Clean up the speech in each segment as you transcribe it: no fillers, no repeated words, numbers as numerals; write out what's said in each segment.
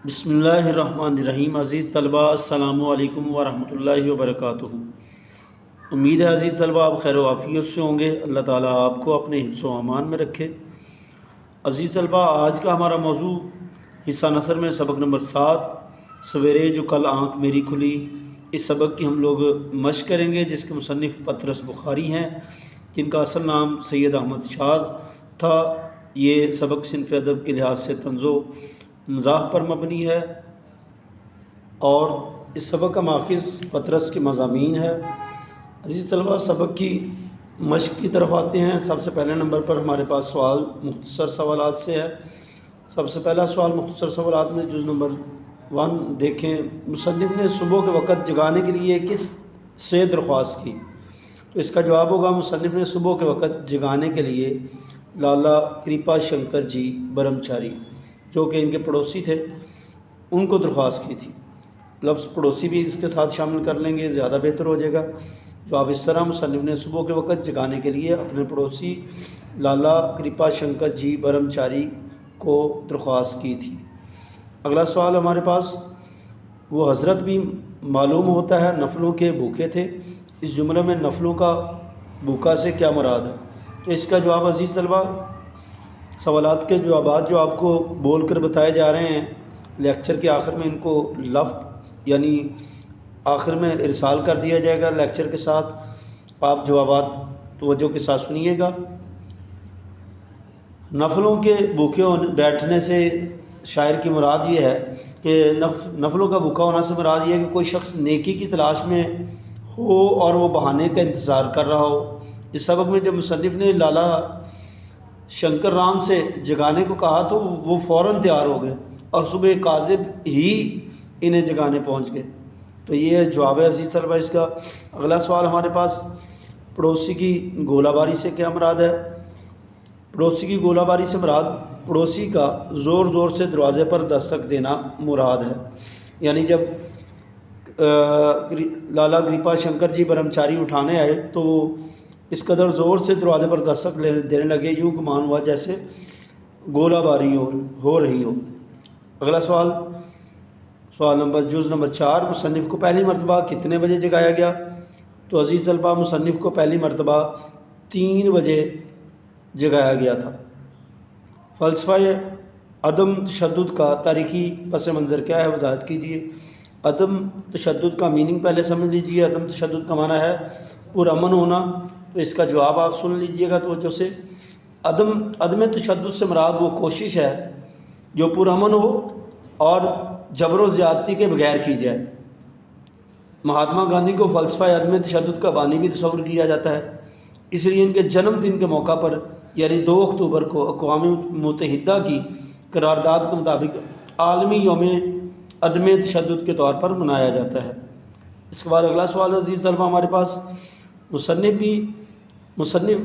بسم اللہ الرحمن الرحیم۔ عزیز طلباء، السلام علیکم ورحمۃ اللہ وبرکاتہ۔ امید ہے عزیز طلباء آپ خیر و عافیت سے ہوں گے۔ اللہ تعالیٰ آپ کو اپنے حفظ و امان میں رکھے۔ عزیز طلباء، آج کا ہمارا موضوع حصہ نثر میں سبق نمبر 7 سویرے جو کل آنکھ میری کھلی، اس سبق کی ہم لوگ مشق کریں گے، جس کے مصنف پطرس بخاری ہیں، جن کا اصل نام سید احمد شاد تھا۔ یہ سبق صنف ادب کے لحاظ سے طنز و مزاح پر مبنی ہے اور اس سبق کا ماخذ پطرس کے مضامین ہے۔ عزیز طلباء، سبق کی مشق کی طرف آتے ہیں۔ سب سے پہلے نمبر پر ہمارے پاس سوال مختصر سوالات سے ہے۔ سب سے پہلا سوال مختصر سوالات میں جز نمبر 1 دیکھیں۔ مصنف نے صبح کے وقت جگانے کے لیے کس سے درخواست کی؟ تو اس کا جواب ہوگا، مصنف نے صبح کے وقت جگانے کے لیے لالا کرپا شنکر جی برہمچاری، جو کہ ان کے پڑوسی تھے، ان کو درخواست کی تھی۔ لفظ پڑوسی بھی اس کے ساتھ شامل کر لیں گے، زیادہ بہتر ہو جائے گا۔ جواب اس طرح، مصنف نے صبح کے وقت جگانے کے لیے اپنے پڑوسی لالا کرپا شنکر جی برہمچاری کو درخواست کی تھی۔ اگلا سوال ہمارے پاس، وہ حضرت بھی معلوم ہوتا ہے نفلوں کے بھوکے تھے، اس جملے میں نفلوں کا بھوکا سے کیا مراد ہے؟ تو اس کا جواب عزیز طلباء، سوالات کے جوابات جو آپ کو بول کر بتائے جا رہے ہیں، لیکچر کے آخر میں ان کو لفظ یعنی آخر میں ارسال کر دیا جائے گا لیکچر کے ساتھ۔ آپ جوابات توجہ کے ساتھ سنیے گا۔ نفلوں کے بھوکے بیٹھنے سے شاعر کی مراد یہ ہے کہ نفلوں کا بھوکا ہونا سے مراد یہ ہے کہ کوئی شخص نیکی کی تلاش میں ہو اور وہ بہانے کا انتظار کر رہا ہو۔ اس سبق میں جب مصنف نے لالا شنکر رام سے جگانے کو کہا تو وہ فوراً تیار ہو گئے اور صبح کاذب ہی انہیں جگانے پہنچ گئے۔ تو یہ جواب ہے عزیز طلباء اس کا۔ اگلا سوال ہمارے پاس، پڑوسی کی گولہ باری سے کیا مراد ہے؟ پڑوسی کی گولہ باری سے مراد پڑوسی کا زور زور سے دروازے پر دستک دینا مراد ہے۔ یعنی جب لالا کرپا شنکر جی برہمچاری اٹھانے آئے تو وہ اس قدر زور سے دروازے پر دستک دینے لگے، یوں گمان ہوا جیسے گولہ باری ہو رہی ہو۔ اگلا سوال، سوال نمبر جز نمبر 4، مصنف کو پہلی مرتبہ کتنے بجے جگایا گیا؟ تو عزیز طلباء، مصنف کو پہلی مرتبہ 3 بجے جگایا گیا تھا۔ فلسفہ عدم تشدد کا تاریخی پس منظر کیا ہے؟ وضاحت کیجیے۔ عدم تشدد کا میننگ پہلے سمجھ لیجیے۔ عدم تشدد کا معنی ہے پرامن ہونا۔ تو اس کا جواب آپ سن لیجیے گا توجہ سے۔ عدم تشدد سے مراد وہ کوشش ہے جو پرامن ہو اور جبر و زیادتی کے بغیر کی جائے۔ مہاتما گاندھی کو فلسفہ عدم تشدد کا بانی بھی تصور کیا جاتا ہے، اس لیے ان کے جنم دن کے موقع پر یعنی 2 اکتوبر کو اقوام متحدہ کی قرارداد کے مطابق عالمی یوم عدم تشدد کے طور پر منایا جاتا ہے۔ اس کے بعد اگلا سوال عزیز طلباء ہمارے پاس، مصنف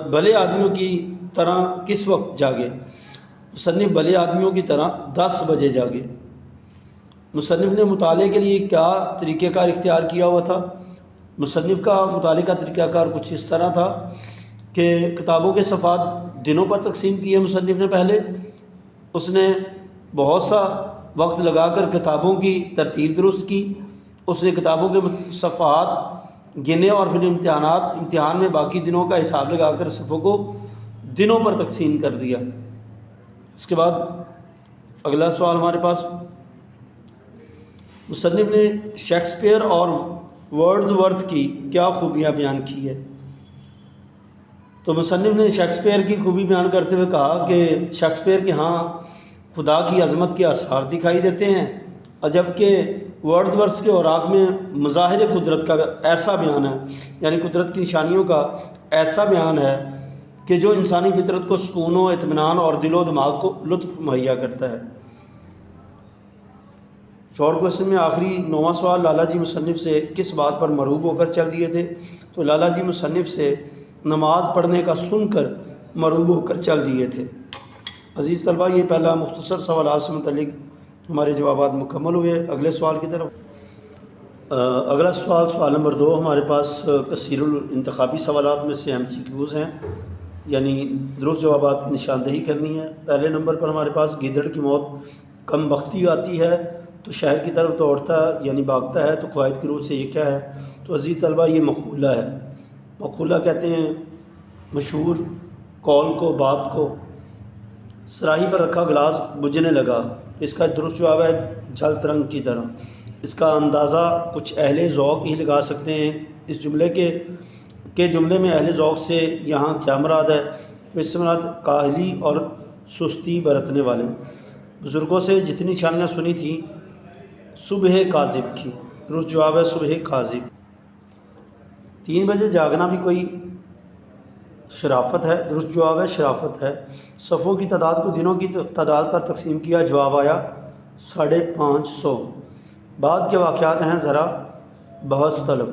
بھلے آدمیوں کی طرح کس وقت جاگے؟ مصنف بھلے آدمیوں کی طرح 10 بجے جاگے۔ مصنف نے مطالعے کے لیے کیا طریقہ کار اختیار کیا ہوا تھا؟ مصنف کا مطالعے کا طریقہ کار کچھ اس طرح تھا کہ کتابوں کے صفحات دنوں پر تقسیم کیے مصنف نے۔ پہلے اس نے بہت سا وقت لگا کر کتابوں کی ترتیب درست کی، اس نے کتابوں کے صفحات گنے اور پھر امتحان میں باقی دنوں کا حساب لگا کر صفحوں کو دنوں پر تقسیم کر دیا۔ اس کے بعد اگلا سوال ہمارے پاس، مصنف نے شیکسپیئر اور ورڈز ورتھ کی کیا خوبیاں بیان کی ہے؟ تو مصنف نے شیکسپیئر کی خوبی بیان کرتے ہوئے کہا کہ شیکسپیئر کے ہاں خدا کی عظمت کے آثار دکھائی دیتے ہیں، اور جبکہ ورڈز ورتھ کے اوراق میں مظاہر قدرت کا ایسا بیان ہے، یعنی قدرت کی نشانیوں کا ایسا بیان ہے کہ جو انسانی فطرت کو سکون و اطمینان اور دل و دماغ کو لطف مہیا کرتا ہے۔ شارٹ کوشچن میں آخری 9واں سوال، لالا جی مصنف سے کس بات پر مرعوب ہو کر چل دیے تھے؟ تو لالا جی مصنف سے نماز پڑھنے کا سن کر مرعوب ہو کر چل دیے تھے۔ عزیز طلباء، یہ پہلا مختصر سوالات سے متعلق ہمارے جوابات مکمل ہوئے۔ اگلے سوال کی طرف، اگلا سوال، سوال نمبر 2 ہمارے پاس کثیر الانتخابی سوالات میں سے MCQs ہیں، یعنی درست جوابات کی نشاندہی کرنی ہے۔ پہلے نمبر پر ہمارے پاس گیدڑ کی موت کم بختی آتی ہے تو شہر کی طرف دوڑتا ہے یعنی بھاگتا ہے، تو قواعد کی روح سے یہ کیا ہے؟ تو عزیز طلبہ یہ مقولہ ہے۔ مقولہ کہتے ہیں مشہور قول کو، بات کو۔ صراحی پر رکھا گلاس بجھنے لگا، اس کا درست جواب ہے جل ترنگ کی طرح۔ اس کا اندازہ کچھ اہل ذوق ہی لگا سکتے ہیں۔ اس جملے میں اہل ذوق سے یہاں کیا مراد ہے؟ تو اس سے مراد کاہلی اور سستی برتنے والے۔ بزرگوں سے جتنی نشانیاں سنی تھیں صبح کاذب کی، درست جواب ہے صبح کاذب۔ 3 بجے جاگنا بھی کوئی شرافت ہے، درست جواب ہے شرافت ہے۔ صفوں کی تعداد کو دنوں کی تعداد پر تقسیم کیا، جواب آیا 550۔ بعد کے واقعات ہیں ذرا بحث طلب۔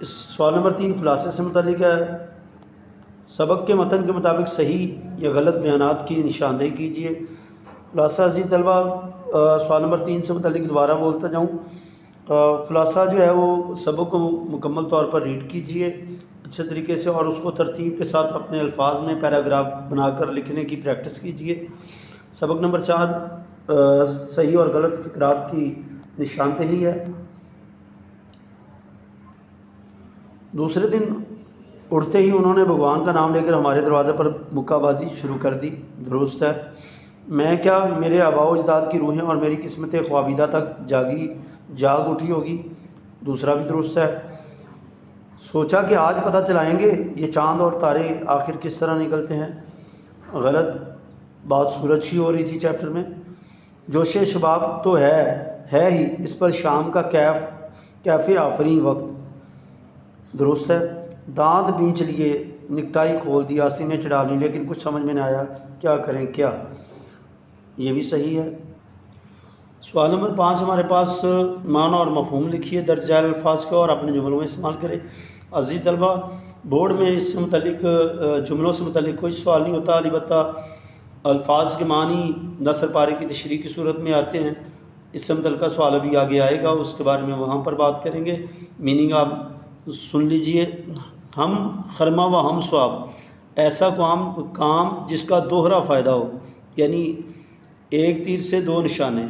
اس سوال نمبر 3 خلاصے سے متعلق ہے۔ سبق کے متن کے مطابق صحیح یا غلط بیانات کی نشاندہی کیجیے۔ خلاصہ عزیز طلبہ، سوال نمبر 3 سے متعلق دوبارہ بولتا جاؤں۔ خلاصہ جو ہے وہ سبق کو مکمل طور پر ریڈ کیجیے اچھے طریقے سے، اور اس کو ترتیب کے ساتھ اپنے الفاظ میں پیراگراف بنا کر لکھنے کی پریکٹس کیجیے۔ سبق نمبر 4 صحیح اور غلط فقرات کی نشاندہی ہے۔ دوسرے دن اٹھتے ہی انہوں نے بھگوان کا نام لے کر ہمارے دروازے پر مکہ بازی شروع کر دی، درست ہے۔ میں کیا، میرے آباء و اجداد کی روحیں اور میری قسمت خوابیدہ تک جاگ اٹھی ہوگی، دوسرا بھی درست ہے۔ سوچا کہ آج پتہ چلائیں گے یہ چاند اور تارے آخر کس طرح نکلتے ہیں، غلط، بات سورج کی ہو رہی تھی چیپٹر میں۔ جوش شباب تو ہے ہی، اس پر شام کا کیف آفرین وقت، درست ہے۔ دانت بینچ لیے، نکٹائی کھول دی، آستینیں چڑھا لیں، لیکن کچھ سمجھ میں نہ آیا، کیا کریں کیا، یہ بھی صحیح ہے۔ سوال نمبر 5 ہمارے پاس معنی اور مفہوم لکھیے درج ذیل الفاظ کو اور اپنے جملوں میں استعمال کریں۔ عزیز طلبہ، بورڈ میں اس سے متعلق جملوں سے متعلق کوئی سوال نہیں ہوتا، البتہ الفاظ کے معنی نثر پارے کی تشریح کی صورت میں آتے ہیں۔ اس سے متعلقہ سوال ابھی آگے آئے گا، اس کے بارے میں وہاں پر بات کریں گے۔ میننگ آپ سن لیجئے۔ ہم خرمہ و ہم ثواب، ایسا کام جس کا دوہرا فائدہ ہو، یعنی ایک تیر سے 2 نشانے،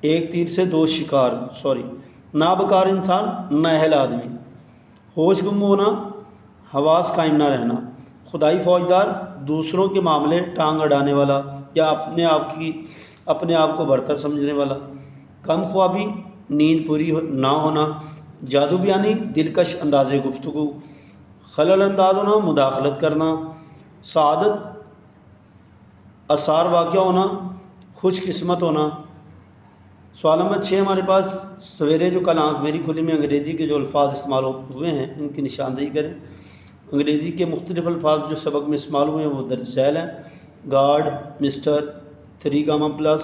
ایک تیر سے 2 شکار، نابکار انسان، نااہل آدمی، ہوش گم ہونا، حواس قائم نہ رہنا، خدائی فوجدار، دوسروں کے معاملے ٹانگ اڑانے والا یا اپنے آپ کو برتر سمجھنے والا، کم خوابی، نیند پوری نہ ہونا، جادو بیانی، دلکش انداز گفتگو، خلل انداز ہونا، مداخلت کرنا، سعادت، آثار واقع ہونا، خوش قسمت ہونا۔ سوال نمبر 6 ہمارے پاس سویرے جو کل آنکھ میری کھلی میں انگریزی کے جو الفاظ استعمال ہوئے ہیں ان کی نشاندہی کریں۔ انگریزی کے مختلف الفاظ جو سبق میں استعمال ہوئے ہیں وہ درج ذیل ہیں: guard, mister, 3 gamma plus,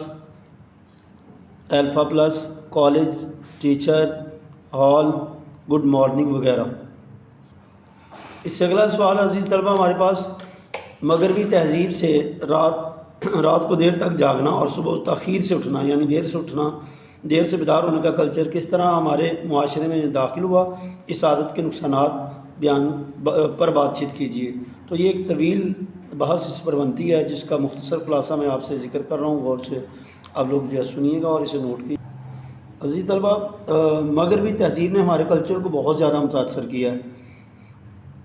alpha plus, college, teacher, hall, good morning وغیرہ۔ اس سے اگلا سوال عزیز طلبہ ہمارے پاس مغربی تہذیب سے رات کو دیر تک جاگنا اور صبح تاخیر سے اٹھنا، یعنی دیر سے اٹھنا، دیر سے بیدار ہونے کا کلچر کس طرح ہمارے معاشرے میں داخل ہوا، اس عادت کے نقصانات پر بات چیت کیجیے۔ تو یہ ایک طویل بحث اس پر بنتی ہے جس کا مختصر خلاصہ میں آپ سے ذکر کر رہا ہوں، غور سے آپ لوگ جو ہے سنیے گا اور اسے نوٹ کیجیے۔ عزیز طلبہ، مغربی تہذیب نے ہمارے کلچر کو بہت زیادہ متاثر کیا ہے۔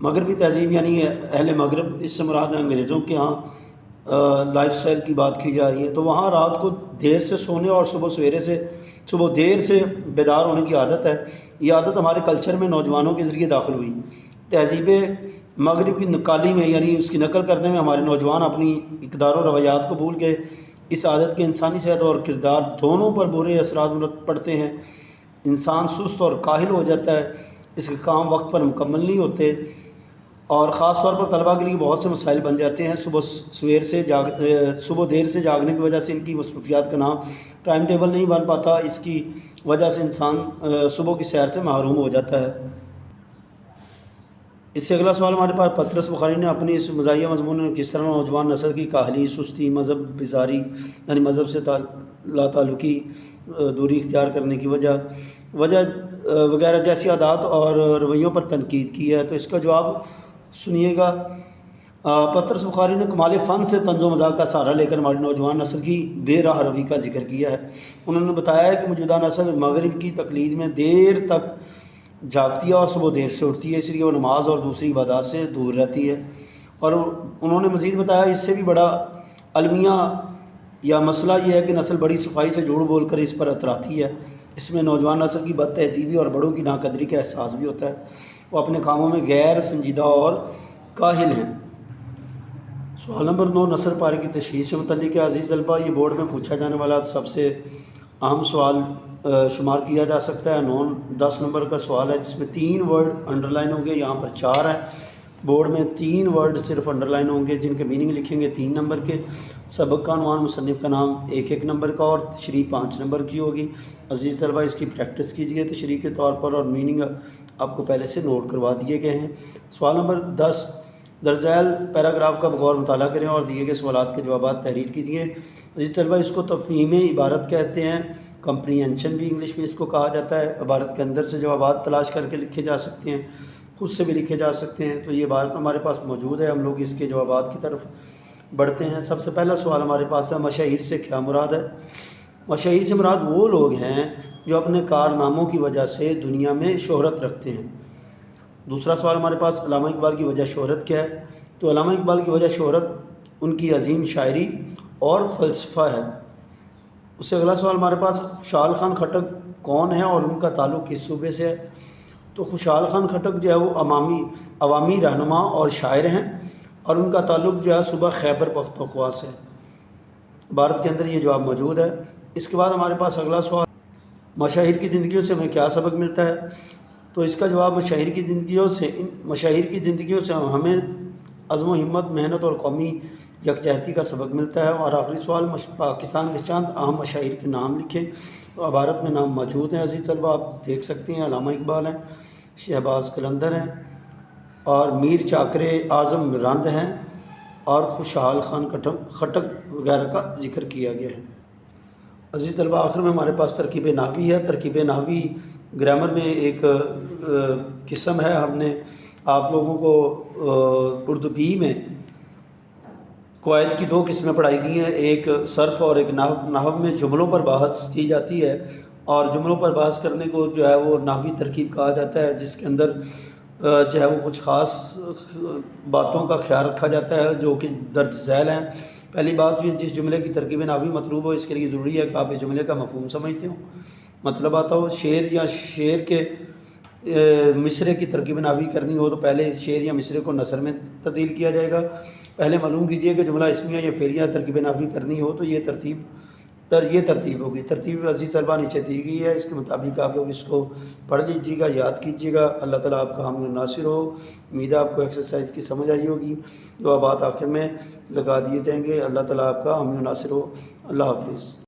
مغربی تہذیب یعنی اہل مغرب، اس سے مراد انگریزوں کے ہاں لائف سٹائل کی بات کی جا رہی ہے۔ تو وہاں رات کو دیر سے سونے اور صبح دیر سے بیدار ہونے کی عادت ہے۔ یہ عادت ہمارے کلچر میں نوجوانوں کے ذریعے داخل ہوئی۔ تہذیب مغرب کی نقالی میں، یعنی اس کی نقل کرنے میں ہمارے نوجوان اپنی اقدار و روایات کو بھول گئے۔ اس عادت کے انسانی صحت اور کردار دونوں پر برے اثرات پڑتے ہیں۔ انسان سست اور کاہل ہو جاتا ہے، اس کے کام وقت پر مکمل نہیں ہوتے، اور خاص طور پر طلباء کے لیے بہت سے مسائل بن جاتے ہیں۔ صبح دیر سے جاگنے کی وجہ سے ان کی مصروفیات کا ٹائم ٹیبل نہیں بن پاتا، اس کی وجہ سے انسان صبح کی سیر سے محروم ہو جاتا ہے۔ اس سے اگلا سوال ہمارے پاس پطرس بخاری نے اپنی اس مزاحیہ مضمون میں کس طرح نوجوان نسل کی کاہلی، سستی، مذہب بیزاری یعنی مذہب سے لا تعلقی، دوری اختیار کرنے کی وجہ وغیرہ جیسی عادات اور رویوں پر تنقید کی ہے۔ تو اس کا جواب سنیے گا۔ پطرس بخاری نے کمال فن سے طنز و مذاق کا سہارا لے کر ہماری نوجوان نسل کی بے راہ روی کا ذکر کیا ہے۔ انہوں نے بتایا ہے کہ موجودہ نسل مغرب کی تقلید میں دیر تک جاگتی ہے اور صبح دیر سے اٹھتی ہے، اس لیے وہ نماز اور دوسری عبادات سے دور رہتی ہے۔ اور انہوں نے مزید بتایا اس سے بھی بڑا المیہ یا مسئلہ یہ ہے کہ نسل بڑی صفائی سے جھوٹ بول کر اس پر اتراتی ہے۔ اس میں نوجوان نسل کی بد تہذیبی اور بڑوں کی ناقدری کا احساس بھی ہوتا ہے، وہ اپنے کاموں میں غیر سنجیدہ اور کاہل ہیں۔ سوال نمبر 9 نثر پارے کی تشخیص سے متعلق ہے۔ عزیز طلبہ، یہ بورڈ میں پوچھا جانے والا سب سے اہم سوال شمار کیا جا سکتا ہے۔ 10 نمبر کا سوال ہے جس میں 3 ورڈ انڈر لائن ہوں گے، یہاں پر 4 ہیں۔ بورڈ میں 3 ورڈ صرف انڈر لائن ہوں گے جن کے میننگ لکھیں گے 3 نمبر کے۔ سبق کا عنوان، مصنف کا نام 1 نمبر کا اور تشریح 5 نمبر کی ہوگی۔ عزیز طلبہ، اس کی پریکٹس کیجیے تشریح کے طور پر، اور میننگ آپ کو پہلے سے نوٹ کروا دیے گئے ہیں۔ سوال نمبر 10 درج ذیل پیراگراف کا بغور مطالعہ کریں اور دیے گئے سوالات کے جوابات تحریر کیجیے۔ عزیز طلبہ، اس کو تفہیم عبارت کہتے ہیں، کمپریہنشن بھی انگلش میں اس کو کہا جاتا ہے۔ عبارت کے اندر سے جوابات تلاش کر کے لکھے جا سکتے ہیں، خود سے بھی لکھے جا سکتے ہیں۔ تو یہ عبارت ہمارے پاس موجود ہے، ہم لوگ اس کے جوابات کی طرف بڑھتے ہیں۔ سب سے پہلا سوال ہمارے پاس ہے، مشاہیر سے کیا مراد ہے؟ مشاہیر سے مراد وہ لوگ ہیں جو اپنے کارناموں کی وجہ سے دنیا میں شہرت رکھتے ہیں۔ دوسرا سوال ہمارے پاس، علامہ اقبال کی وجہ شہرت کیا ہے؟ تو علامہ اقبال کی وجہ شہرت ان کی عظیم شاعری اور فلسفہ ہے۔ اس سے اگلا سوال ہمارے پاس، خوشحال خان خٹک کون ہے اور ان کا تعلق کس صوبے سے ہے؟ تو خوشحال خان خٹک جو ہے وہ عوامی رہنما اور شاعر ہیں، اور ان کا تعلق جو ہے صوبہ خیبر پختونخوا سے ہے۔ عبارت کے اندر یہ جواب موجود ہے۔ اس کے بعد ہمارے پاس اگلا سوال، مشاہیر کی زندگیوں سے ہمیں کیا سبق ملتا ہے؟ تو اس کا جواب، مشاہیر کی زندگیوں سے ہمیں عزم و ہمت، محنت اور قومی یکجہتی کا سبق ملتا ہے۔ اور آخری سوال، پاکستان کے چند اہم مشاہیر کے نام لکھیں۔ تو عبارت میں نام موجود ہیں عزیز طلبہ، آپ دیکھ سکتے ہیں۔ علامہ اقبال ہیں، شہباز قلندر ہیں، اور میر چاکر اعظم رند ہیں، اور خوشحال خان خٹک وغیرہ کا ذکر کیا گیا ہے۔ عزیز طلبہ، آخر میں ہمارے پاس ترکیب نحوی ہے۔ ترکیب نحوی گرامر میں ایک قسم ہے۔ ہم نے آپ لوگوں کو اردو بی میں قواعد کی 2 قسمیں پڑھائی گئی ہیں، ایک صرف اور ایک نحو۔ نحو میں جملوں پر بحث کی جاتی ہے، اور جملوں پر بحث کرنے کو جو ہے وہ نحوی ترکیب کہا جاتا ہے، جس کے اندر جو ہے وہ کچھ خاص باتوں کا خیال رکھا جاتا ہے جو کہ درج ذیل ہیں۔ پہلی بات یہ، جس جملے کی ترکیب نحوی مطلوب ہو، اس کے لیے ضروری ہے کہ آپ اس جملے کا مفہوم سمجھتے ہوں، مطلب آتا ہو۔ شعر یا شعر کے مصرے کی ترکیب نحوی کرنی ہو تو پہلے اس شعر یا مصرے کو نثر میں تبدیل کیا جائے گا۔ پہلے معلوم کیجئے کہ جملہ اسمیہ یا فعلیہ ترکیب نحوی کرنی ہو تو یہ ترتیب ہوگی۔ ترتیب عزیز طلبہ نیچے دی گئی ہے، اس کے مطابق آپ لوگ اس کو پڑھ لیجیے گا، یاد کیجیے گا۔ اللہ تعالیٰ آپ کا حامی و ناصر ہو۔ امید ہے آپ کو ایکسرسائز کی سمجھ آئی ہوگی، جو بات آخر میں لگا دیے جائیں گے۔ اللہ تعالیٰ آپ کا حامی و ناصر ہو۔ اللہ حافظ۔